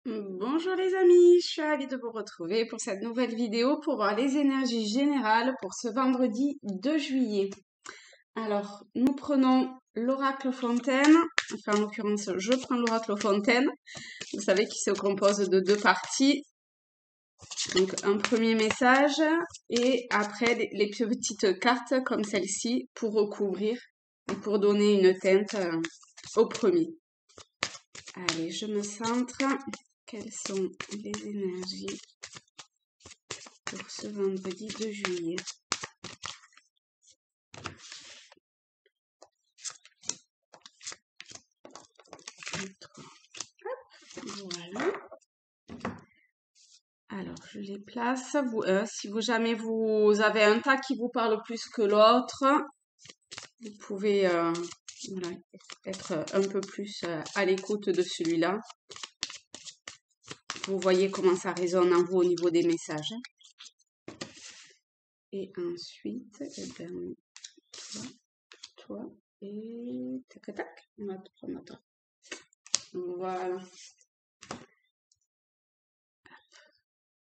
Bonjour les amis, je suis ravie de vous retrouver pour cette nouvelle vidéo pour voir les énergies générales pour ce vendredi 2 juillet. Alors, nous prenons l'oracle Fontaine, enfin en l'occurrence je prends l'oracle Fontaine, vous savez qu'il se compose de deux parties. Donc un premier message et après les petites cartes comme celle-ci pour recouvrir et pour donner une teinte au premier. Allez, je me centre. Quelles sont les énergies pour ce vendredi 2 juillet? Voilà. Alors, je les place. Si jamais vous avez un tas qui vous parle plus que l'autre, vous pouvez voilà, être un peu plus à l'écoute de celui-là. Vous voyez comment ça résonne en vous au niveau des messages. Et ensuite, eh ben, toi, et tac, tac, on va te prendre toi. Voilà.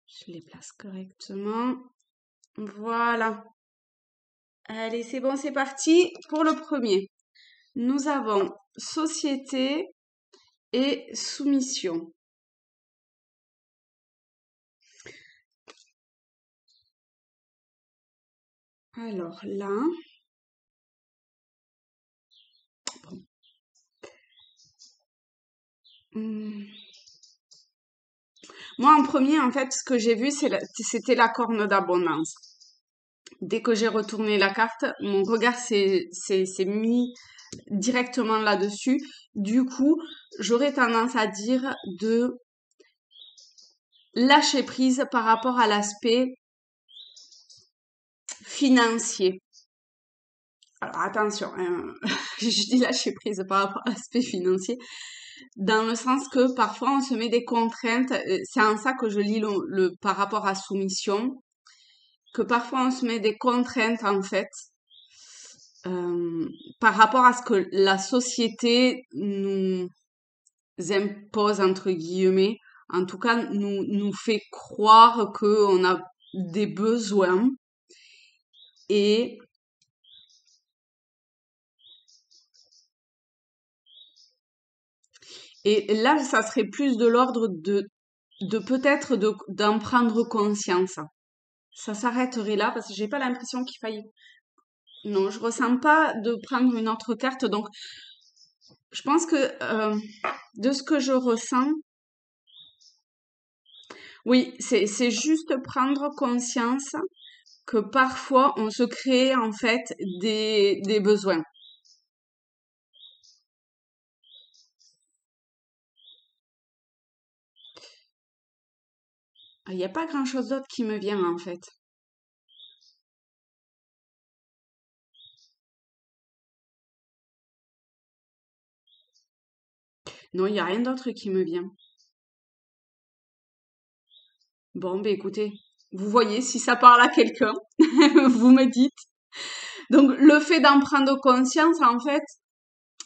Je les place correctement. Voilà. Allez, c'est bon, c'est parti pour le premier. Nous avons société et soumission. Alors là, moi en premier, en fait, ce que j'ai vu, c'était la corne d'abondance. Dès que j'ai retourné la carte, mon regard s'est mis directement là-dessus. Du coup, j'aurais tendance à dire de lâcher prise par rapport à l'aspect financier. Alors attention, hein, je dis lâcher prise par rapport à l'aspect financier, dans le sens que parfois on se met des contraintes, c'est en ça que je lis par rapport à soumission, que parfois on se met des contraintes en fait, par rapport à ce que la société nous impose entre guillemets, en tout cas nous fait croire qu'on a des besoins et là, ça serait plus de l'ordre de peut-être d'en prendre conscience. Ça s'arrêterait là parce que j'ai pas l'impression qu'il faille. Non, je ressens pas de prendre une autre carte. Donc, je pense que de ce que je ressens, oui, c'est juste prendre conscience que parfois on se crée en fait des besoins. Il n'y a pas grand-chose d'autre qui me vient en fait. Non, il n'y a rien d'autre qui me vient. Bon, ben écoutez, vous voyez, si ça parle à quelqu'un, vous me dites. Donc, le fait d'en prendre conscience, en fait,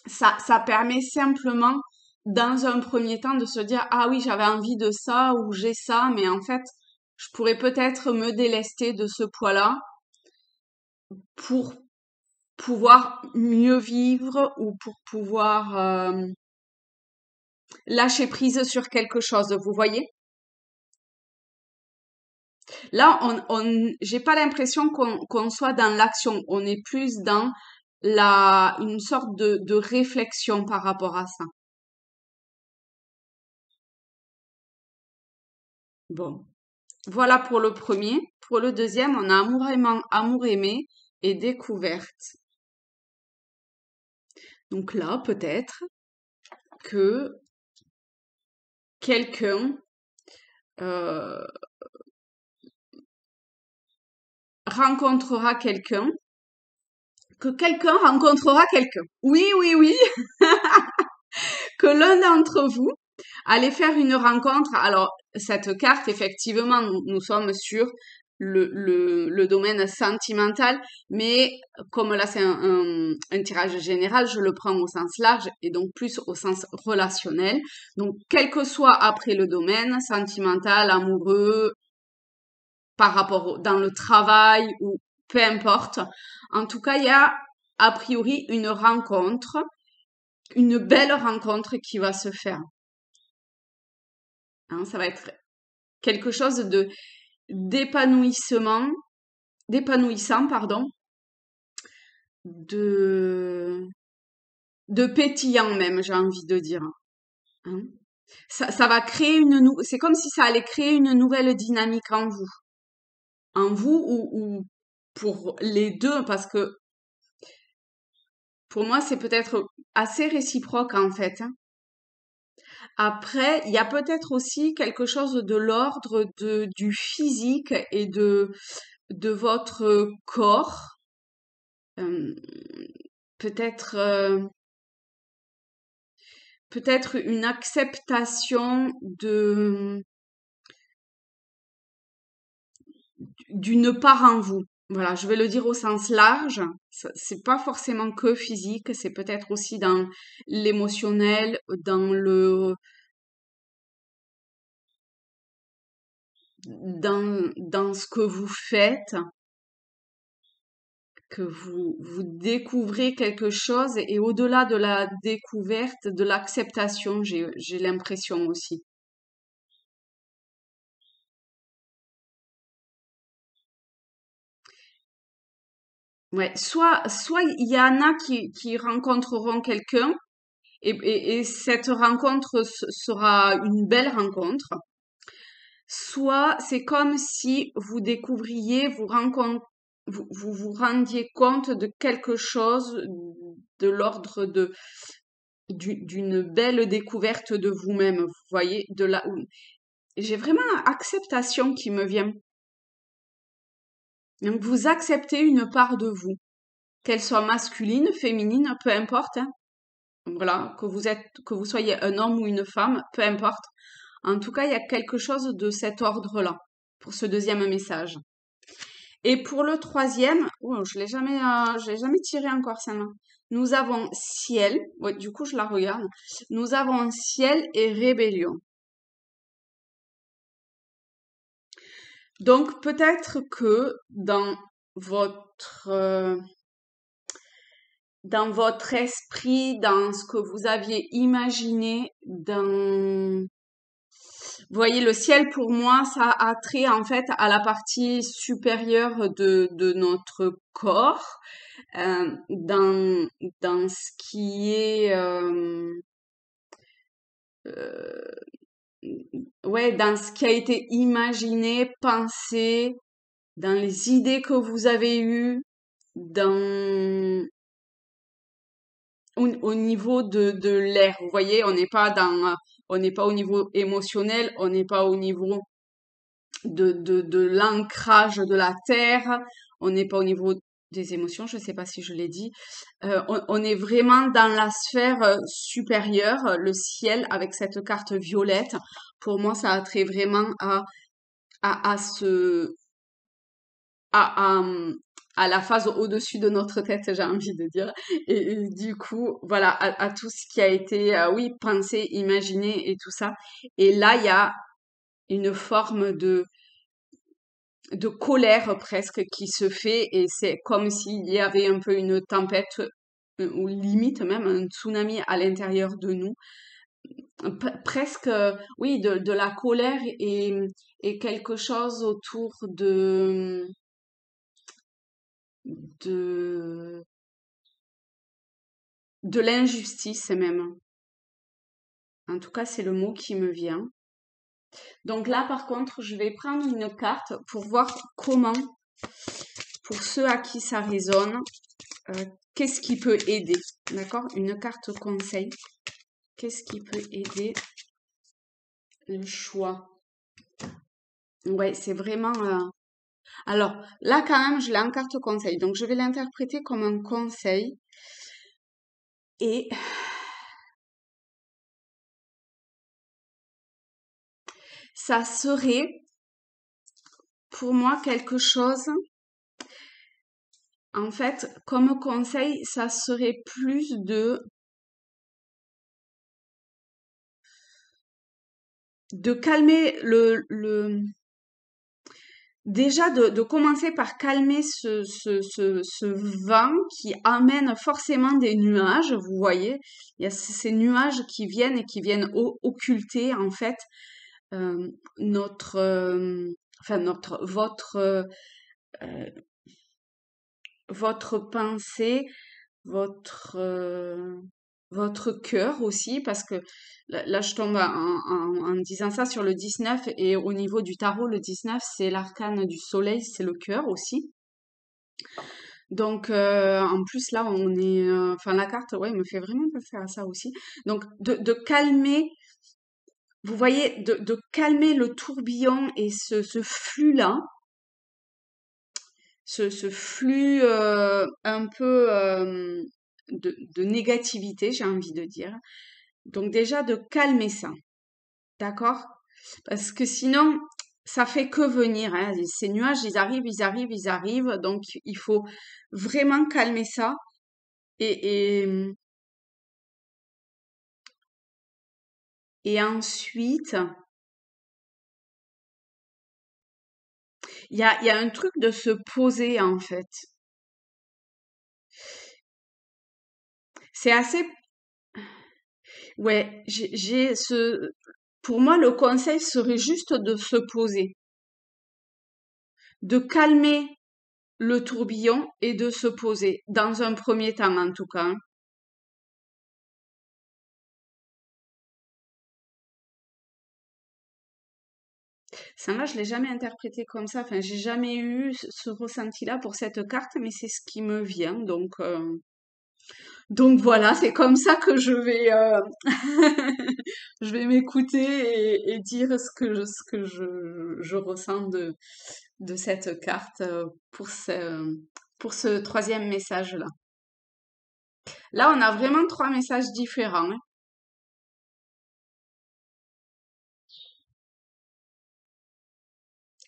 ça permet simplement, dans un premier temps, de se dire, ah oui, j'avais envie de ça ou j'ai ça, mais en fait, je pourrais peut-être me délester de ce poids-là pour pouvoir mieux vivre ou pour pouvoir lâcher prise sur quelque chose, vous voyez? Là, j'ai pas l'impression qu'on soit dans l'action. On est plus dans une sorte de réflexion par rapport à ça. Bon. Voilà pour le premier. Pour le deuxième, on a amour aimé et découverte. Donc là, peut-être que quelqu'un euh, rencontrera quelqu'un, que quelqu'un rencontrera quelqu'un. Oui, oui, oui, que l'un d'entre vous allez faire une rencontre. Alors, cette carte, effectivement, nous sommes sur le domaine sentimental, mais comme là c'est un tirage général, je le prends au sens large et donc plus au sens relationnel. Donc, quel que soit après le domaine, sentimental, amoureux, par rapport dans le travail ou peu importe. En tout cas, il y a a priori une rencontre, une belle rencontre qui va se faire. Hein, ça va être quelque chose de d'épanouissement, d'épanouissant, pardon, de de pétillant même, j'ai envie de dire. Hein. Ça va créer c'est comme si ça allait créer une nouvelle dynamique en vous ou pour les deux, parce que pour moi, c'est peut-être assez réciproque en fait. Hein. Après, il y a peut-être aussi quelque chose de l'ordre du physique et de votre corps. Euh, peut-être, peut-être une acceptation d'une part en vous. Voilà, je vais le dire au sens large. C'est pas forcément que physique, c'est peut-être aussi dans l'émotionnel, dans ce que vous faites, que vous découvrez quelque chose et au-delà de la découverte, de l'acceptation, j'ai l'impression aussi. Ouais, soit il y en a qui rencontreront quelqu'un et cette rencontre sera une belle rencontre. Soit c'est comme si vous découvriez, vous rendiez compte de quelque chose de l'ordre d'une belle découverte de vous-même. Vous voyez, j'ai vraiment acceptation qui me vient. Donc vous acceptez une part de vous, qu'elle soit masculine, féminine, peu importe. Hein. Voilà, que vous soyez un homme ou une femme, peu importe. En tout cas, il y a quelque chose de cet ordre-là pour ce deuxième message. Et pour le troisième, oh, je l'ai jamais tiré encore celle-là. Nous avons ciel, ouais, du coup je la regarde. Nous avons ciel et rébellion. Donc peut-être que dans votre esprit, dans ce que vous aviez imaginé, vous voyez, le ciel pour moi, ça a trait en fait à la partie supérieure de notre corps, dans ce qui est, euh, ouais, dans ce qui a été imaginé, pensé, dans les idées que vous avez eues, au niveau de l'air. Vous voyez, on n'est pas au niveau émotionnel, on n'est pas au niveau de l'ancrage de la terre, on n'est pas au niveau des émotions, je ne sais pas si je l'ai dit. On est vraiment dans la sphère supérieure, le ciel avec cette carte violette. Pour moi, ça a trait vraiment à ce, à, à, à la phase au-dessus de notre tête, j'ai envie de dire. Et du coup, voilà, à tout ce qui a été, oui, pensé, imaginé et tout ça. Et là, il y a une forme de colère presque qui se fait et c'est comme s'il y avait un peu une tempête ou limite même un tsunami à l'intérieur de nous. Presque, oui, de la colère et quelque chose autour de, de l'injustice même. En tout cas, c'est le mot qui me vient. Donc là, par contre, je vais prendre une carte pour voir comment, pour ceux à qui ça résonne, qu'est-ce qui peut aider. D'accord? Une carte conseil. Qu'est-ce qui peut aider le choix? Ouais, c'est vraiment. Alors, là, quand même, je l'ai en carte conseil. Donc, je vais l'interpréter comme un conseil. Et ça serait pour moi quelque chose, en fait, comme conseil, ça serait plus de calmer déjà de commencer par calmer ce vent qui amène forcément des nuages, vous voyez. Il y a ces nuages qui viennent et qui viennent occulter, en fait, notre, enfin, euh, votre pensée, votre, votre cœur aussi, parce que là, je tombe en disant ça sur le 19 et au niveau du tarot, le 19, c'est l'arcane du soleil, c'est le cœur aussi. Donc, en plus, là, on est, enfin, la carte, ouais, me fait vraiment penser à ça aussi. Donc, de calmer, vous voyez, de calmer le tourbillon et ce flux-là, ce flux un peu de négativité, j'ai envie de dire. Donc déjà de calmer ça, d'accord? Parce que sinon, ça fait que venir, hein. Ces nuages, ils arrivent, ils arrivent, ils arrivent. Donc il faut vraiment calmer ça. Et, et ensuite, il y a un truc de se poser en fait. C'est assez. Ouais, j'ai ce. Pour moi, le conseil serait juste de se poser, de calmer le tourbillon et de se poser, dans un premier temps en tout cas, hein. Ça, là, je l'ai jamais interprété comme ça. Enfin, j'ai jamais eu ce ressenti-là pour cette carte, mais c'est ce qui me vient. Donc voilà, c'est comme ça que je vais, je vais m'écouter et dire ce que je ressens de cette carte pour ce troisième message-là. Là, on a vraiment trois messages différents, hein.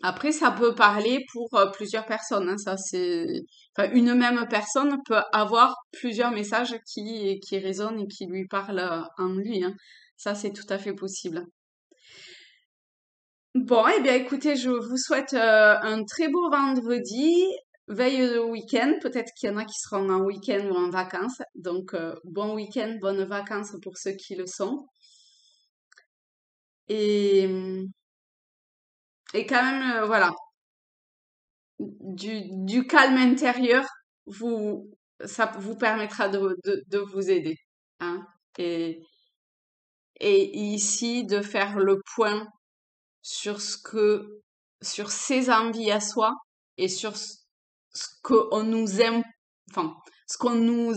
Après, ça peut parler pour plusieurs personnes, hein, ça c'est, enfin, une même personne peut avoir plusieurs messages qui résonnent et qui lui parlent en lui, hein. Ça, c'est tout à fait possible. Bon, eh bien, écoutez, je vous souhaite un très beau vendredi, veille de week-end. Peut-être qu'il y en a qui seront en week-end ou en vacances. Donc, bon week-end, bonnes vacances pour ceux qui le sont. Et, et quand même, voilà, du calme intérieur, vous, ça vous permettra de vous aider, hein. Et, et ici, de faire le point sur sur ses envies à soi et sur ce qu'on nous aime, enfin, ce qu'on nous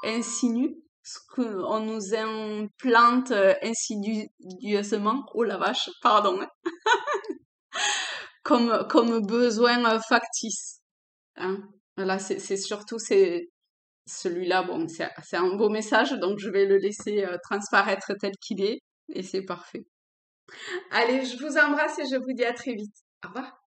insinue, ce qu'on nous implante insidieusement, oh la vache, pardon, hein, comme besoin factice, hein. Voilà, c'est surtout celui-là, bon, c'est un beau message, donc je vais le laisser transparaître tel qu'il est, et c'est parfait. Allez, je vous embrasse et je vous dis à très vite. Au revoir.